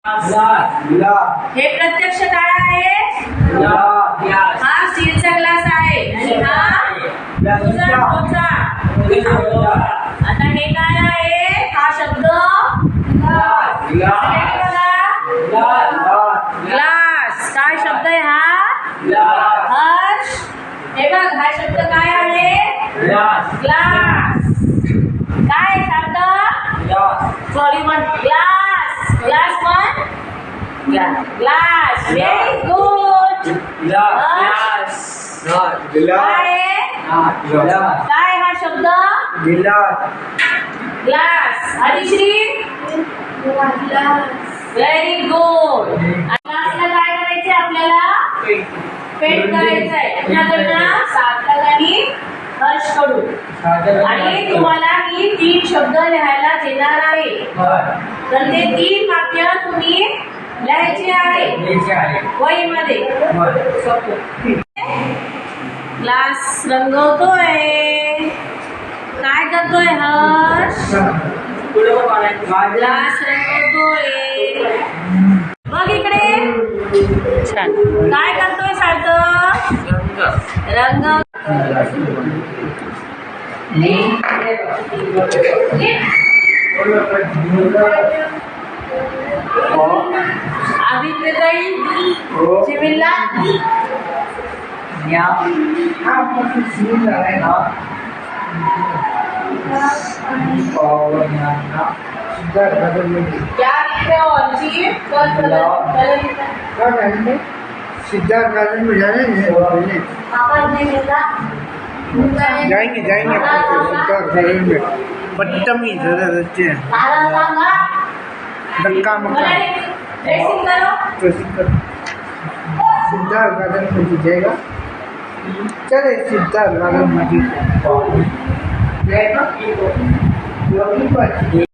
हे प्रत्यक्ष काय आहे? हा स्टीलचा ग्लास आहे आणि हा तुझा लोचा. आता हे काय आहे? हा शब्द ग्लास. काय शब्द आहे हा? हर्ष. हे बघ, हा शब्द काय आहे? ग्लास. काय शब्द? Sorry one. Glass. Glass one. Glass. Very good. काय हा शब्द? ग्लास. हरिश्री. Very good. ग्लासला काय करायचंय आपल्याला? पेंट करायचंय. आपल्याकडनं सार्थक आणि हर्ष कडून. आणि तुम्हाला मी 3 शब्द लिहायला देणार आहे. तर ते 3 वाक्य तुम्ही लिहायचे आहे वहीमध्ये. ग्लास रंगवतोय. काय करतोय हर्ष? ग्लास रंगवतोय. बघ इकडे. छान. काय करतोय सार्थक? रंग. आदित्य ताई चिमिल्ला. क्या लिखते हो जी? सिद्धार्थ गार्डन में जाना है। पापा ने मिला. जाएंगे सिद्धार्थ गार्डन में। बदतमीज अच्छे धक्का मक्का तो सिद्धार्थ गार्डन में जाएगा। चले सिद्धार्थ गार्डन में